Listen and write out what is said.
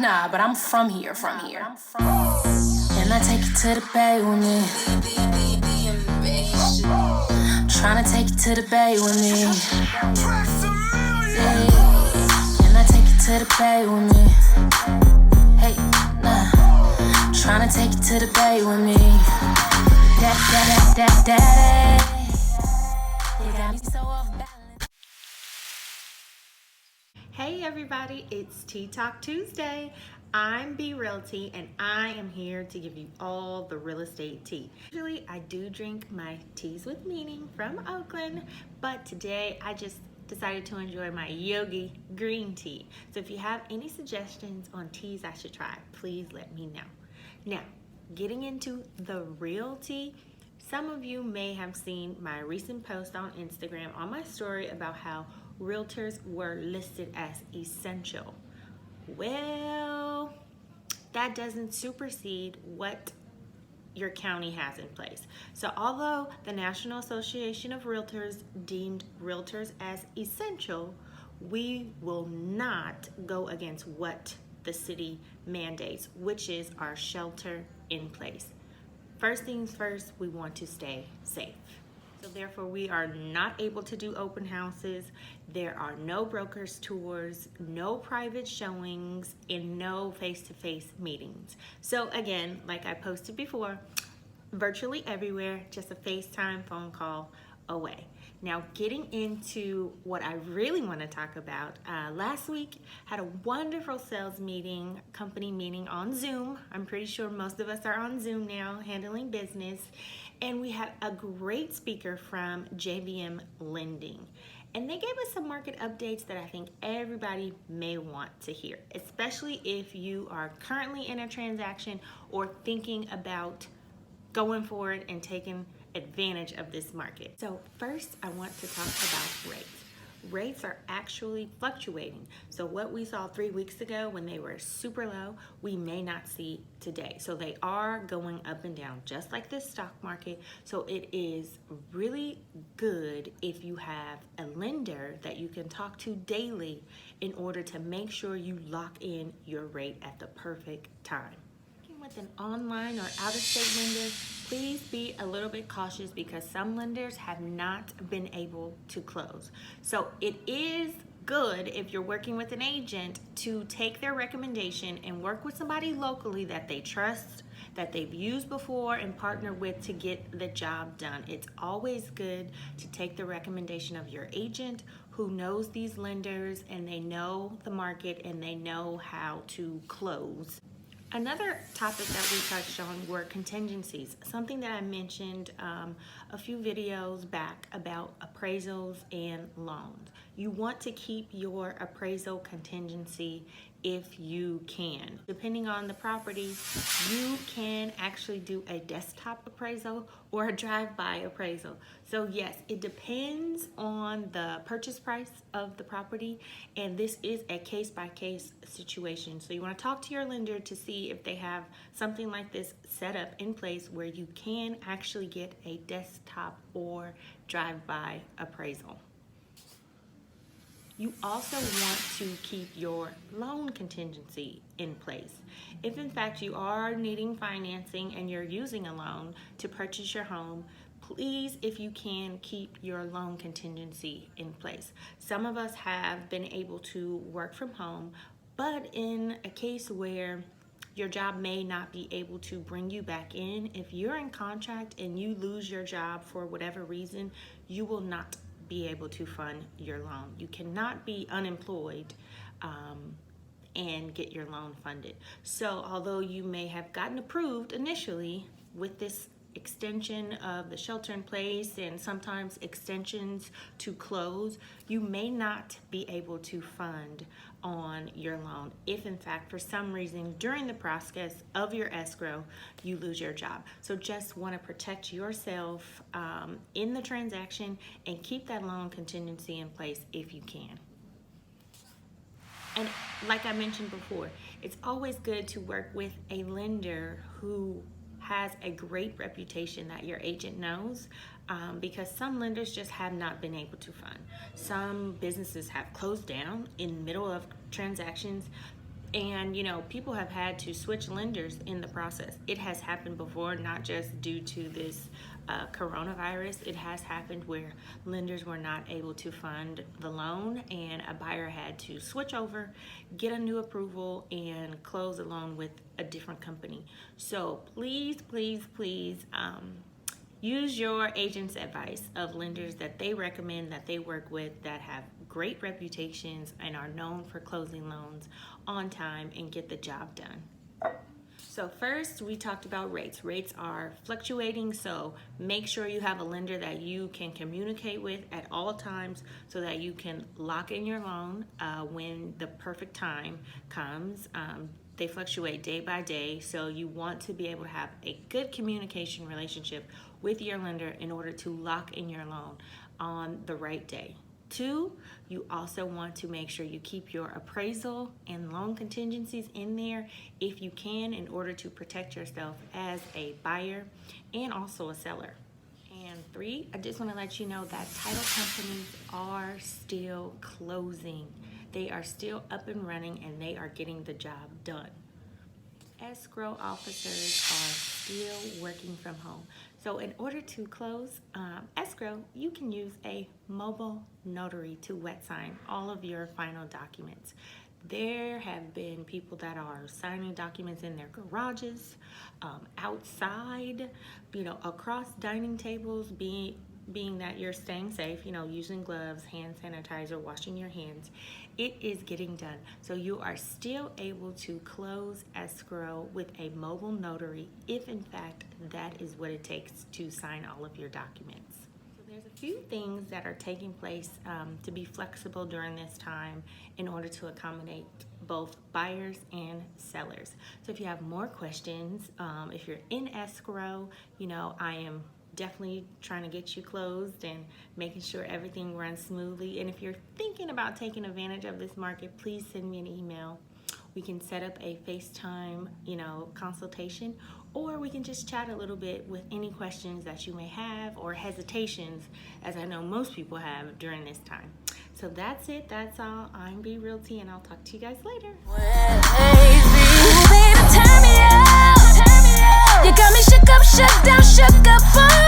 Nah, but I'm from here, And I take you to the bay with me. Tryna take you to the bay with me. Yeah. And I take you to the bay with me. Hey, nah. Tryna take you to the bay with me. Daddy. You got me so off balance. Hey everybody, it's Tea Talk Tuesday. I'm B Realty and I am here to give you all the real estate tea. Usually I do drink my teas with meaning from Oakland, but today I just decided to enjoy my Yogi green tea. So if you have any suggestions on teas I should try, please let me know. Now, getting into the real tea, some of you may have seen my recent post on Instagram on my story about how realtors were listed as essential. Well, that doesn't supersede what your county has in place. So although the National Association of Realtors deemed realtors as essential, we will not go against what the city mandates, which is our shelter in place. First things first, we want to stay safe. So therefore, we are not able to do open houses. There are no brokers tours, no private showings, and no face-to-face meetings. So again, like I posted before, virtually everywhere, just a FaceTime phone call away. Now, getting into what I really want to talk about, last week had a wonderful sales meeting, company meeting on Zoom. I'm pretty sure most of us are on Zoom now handling business. And we had a great speaker from JVM Lending. And they gave us some market updates that I think everybody may want to hear, especially if you are currently in a transaction or thinking about going forward and taking advantage of this market. So first, I want to talk about rates. Rates are actually fluctuating. So what we saw 3 weeks ago when they were super low, we may not see today. So they are going up and down, just like the stock market. So it is really good if you have a lender that you can talk to daily in order to make sure you lock in your rate at the perfect time. With an online or out-of-state lender, please be a little bit cautious because some lenders have not been able to close. So it is good if you're working with an agent to take their recommendation and work with somebody locally that they trust, that they've used before and partner with to get the job done. It's always good to take the recommendation of your agent who knows these lenders and they know the market and they know how to close. Another topic that we touched on were contingencies, something that I mentioned a few videos back about appraisals and loans. You want to keep your appraisal contingency if you can. Depending on the property, you can actually do a desktop appraisal or a drive-by appraisal. So yes, it depends on the purchase price of the property, and this is a case-by-case situation. So you want to talk to your lender to see if they have something like this set up in place where you can actually get a desktop or drive-by appraisal. You also want to keep your loan contingency in place. If in fact you are needing financing and you're using a loan to purchase your home, please, if you can, keep your loan contingency in place. Some of us have been able to work from home, but in a case where your job may not be able to bring you back in, if you're in contract and you lose your job for whatever reason, you will not be able to fund your loan. You cannot be unemployed and get your loan funded. So although you may have gotten approved initially with this extension of the shelter in place and sometimes extensions to close, you may not be able to fund on your loan if in fact for some reason during the process of your escrow you lose your job. So just want to protect yourself in the transaction and keep that loan contingency in place if you can. And like I mentioned before, it's always good to work with a lender who has a great reputation that your agent knows, because some lenders just have not been able to fund. Some businesses have closed down in the middle of transactions And you know, people have had to switch lenders in the process. It has happened before, not just due to this coronavirus. It has happened where lenders were not able to fund the loan and a buyer had to switch over, get a new approval, and close a loan with a different company. So please, please, please, use your agent's advice of lenders that they recommend, that they work with, that have great reputations and are known for closing loans on time and get the job done. So first, we talked about rates. Rates are fluctuating, so make sure you have a lender that you can communicate with at all times so that you can lock in your loan when the perfect time comes. They fluctuate day by day, so you want to be able to have a good communication relationship with your lender in order to lock in your loan on the right day. 2, you also want to make sure you keep your appraisal and loan contingencies in there if you can, in order to protect yourself as a buyer and also a seller. And 3, I just want to let you know that title companies are still closing. They are still up and running and they are getting the job done. Escrow officers are still working from home. So in order to close escrow, you can use a mobile notary to wet sign all of your final documents. There have been people that are signing documents in their garages, outside, you know, across dining tables, being that you're staying safe, you know, using gloves, hand sanitizer, washing your hands. It is getting done. So you are still able to close escrow with a mobile notary if in fact that is what it takes to sign all of your documents. So there's a few things that are taking place to be flexible during this time in order to accommodate both buyers and sellers. So if you have more questions, if you're in escrow, you know, I am definitely trying to get you closed and making sure everything runs smoothly. And if you're thinking about taking advantage of this market, please send me an email. We can set up a FaceTime, you know, consultation, or we can just chat a little bit with any questions that you may have or hesitations, as I know most people have during this time. So that's it. That's all. I'm B Realty, and I'll talk to you guys later. You got me shook up, shut down, shook up.